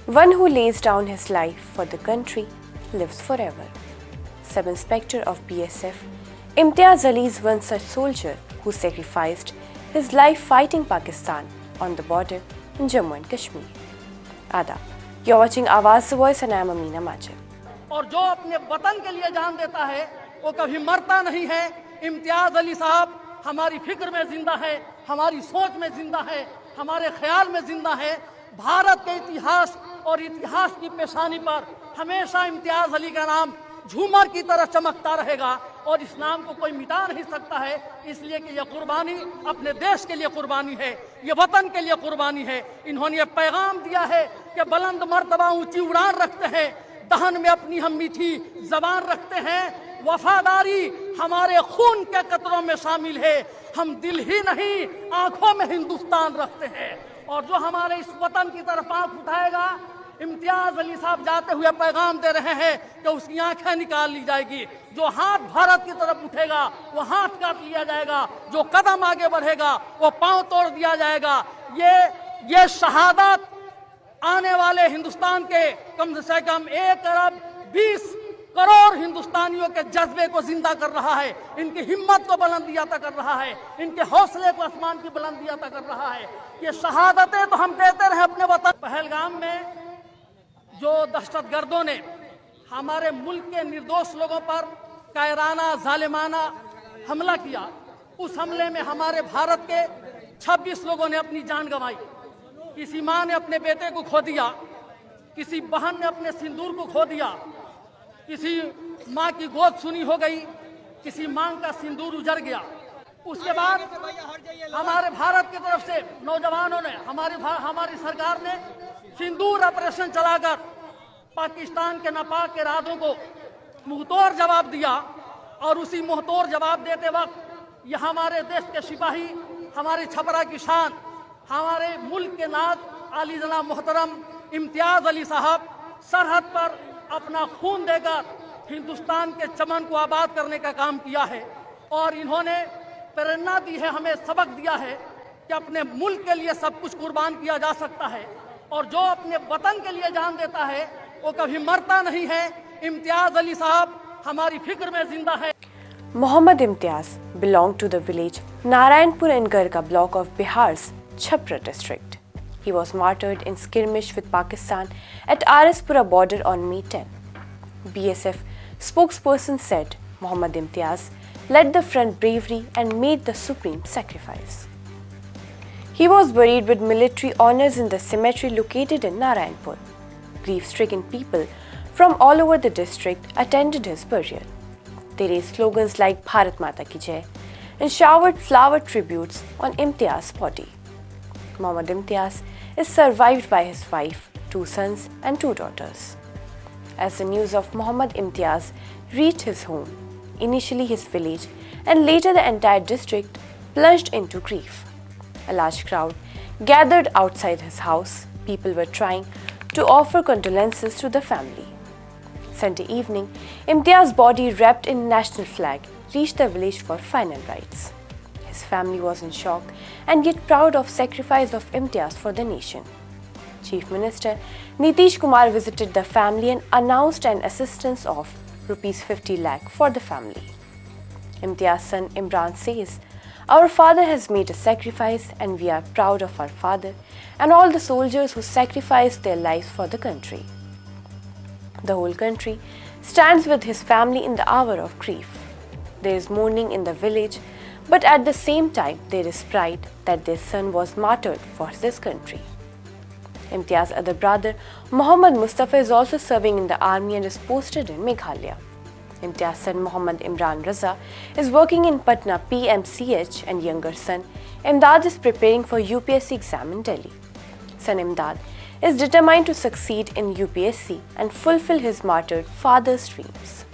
One who lays down his life for the country lives forever. Sub-Inspector of BSF Imtiaz Ali is one such soldier who sacrificed his life fighting Pakistan on the border in Jammu and Kashmir. Adab, you're watching Awaaz The Voice and I am Ameena Majid. اور جو اپنے وطن کے لیے جان دیتا ہے وہ کبھی مرتا نہیں ہے. امتیاز علی صاحب ہماری فکر میں زندہ ہے, ہماری سوچ میں زندہ ہے, ہمارے خیال میں زندہ ہے. بھارت کے اتہاس اور اتہاس کی پیشانی پر ہمیشہ امتیاز علی کا نام جھومر کی طرح چمکتا رہے گا اور اس نام کو کوئی مٹا نہیں سکتا ہے, اس لیے کہ یہ قربانی اپنے دیش کے لیے قربانی ہے, یہ وطن کے لیے قربانی ہے. انہوں نے یہ پیغام دیا ہے کہ بلند مرتبہ اونچی اڑان رکھتے ہیں, دہن میں اپنی ہم میٹھی زبان رکھتے ہیں. وفاداری ہمارے خون کے قطروں میں شامل ہے, ہم دل ہی نہیں آنکھوں میں ہندوستان رکھتے ہیں. اور جو ہمارے اس وطن کی طرف آنکھ اٹھائے گا, امتیاز علی صاحب جاتے ہوئے پیغام دے رہے ہیں کہ اس کی آنکھیں نکال لی جائے گی. جو ہاتھ بھارت کی طرف اٹھے گا وہ ہاتھ کاٹ لیا جائے گا, جو قدم آگے بڑھے گا وہ پاؤں توڑ دیا جائے گا. یہ شہادت آنے والے ہندوستان کے کم سے کم 1 ارب 20 کروڑ ہندوستانیوں کے جذبے کو زندہ کر رہا ہے, ان کی ہمت کو بلندی عطا کر رہا ہے, ان کے حوصلے کو آسمان کی بلندی عطا کر رہا ہے. یہ شہادتیں تو ہم دیتے رہے اپنے وطن. پہلگام میں جو دہشت گردوں نے ہمارے ملک کے نردوش لوگوں پر کائرانہ ظالمانہ حملہ کیا, اس حملے میں ہمارے بھارت کے 26 لوگوں نے اپنی جان گنوائی. کسی ماں نے اپنے بیٹے کو کھو دیا, کسی بہن نے اپنے سندور کو کھو دیا, کسی ماں کی گود سنی ہو گئی, کسی ماں کا سندور اجڑ گیا. اس کے بعد ہمارے بھارت کی طرف سے نوجوانوں نے, ہماری سرکار نے سندور آپریشن چلا کر پاکستان کے ناپاک ارادوں کو منہ توڑ جواب دیا. اور اسی منہ توڑ جواب دیتے وقت یہ ہمارے دیش کے سپاہی, ہمارے چھپرا کی شان, ہمارے ملک کے ناز عالی جناب محترم امتیاز علی صاحب سرحد پر اپنا خون دے کر ہندوستان کے چمن کو آباد کرنے کا کام کیا ہے. اور انہوں نے پریرنا دی ہے, ہمیں سبق دیا ہے کہ اپنے ملک کے لیے سب کچھ قربان کیا جا سکتا ہے, اور جو اپنے وطن کے لیے جان دیتا ہے وہ کبھی مرتا نہیں ہے. امتیاز علی صاحب ہماری فکر میں زندہ ہے. Muhammad Imtiaz belonged to the village Narayanpur in Garka block of Bihar's Chhapra district. He was martyred in skirmish with Pakistan at Arispura border on May 10. BSF spokesperson said Muhammad Imtiaz led the front bravery and made the supreme sacrifice. He was buried with military honors in the cemetery located in Narayanpur. Grief-stricken people from all over the district attended his burial. They raised slogans like Bharat Mata Ki Jai and showered flower tributes on Imtiaz's body. Muhammad Imtiaz is survived by his wife, 2 sons and 2 daughters. As the news of Muhammad Imtiaz reached his home, initially his village and later the entire district plunged into grief. A large crowd gathered outside his house. People were trying to offer condolences to the family. Sunday evening, Imtiaz's body wrapped in national flag reached the village for final rites. His family was in shock and yet proud of sacrifice of Imtiaz for the nation. Chief Minister Nitish Kumar visited the family and announced an assistance of rupees 50 lakh for the family. Imtiaz's son Imran says, "Our father has made a sacrifice and we are proud of our father and all the soldiers who sacrificed their lives for the country. The whole country stands with his family in the hour of grief. There is mourning in the village, but at the same time there is pride that their son was martyred for this country." Imtiaz's other brother, Muhammad Mustafa, is also serving in the army and is posted in Meghalaya. Imtiaz's son Muhammad Imran Raza is working in Patna PMCH and younger son Imdad is preparing for UPSC exam in Delhi. Son Imdad is determined to succeed in UPSC and fulfill his martyred father's dreams.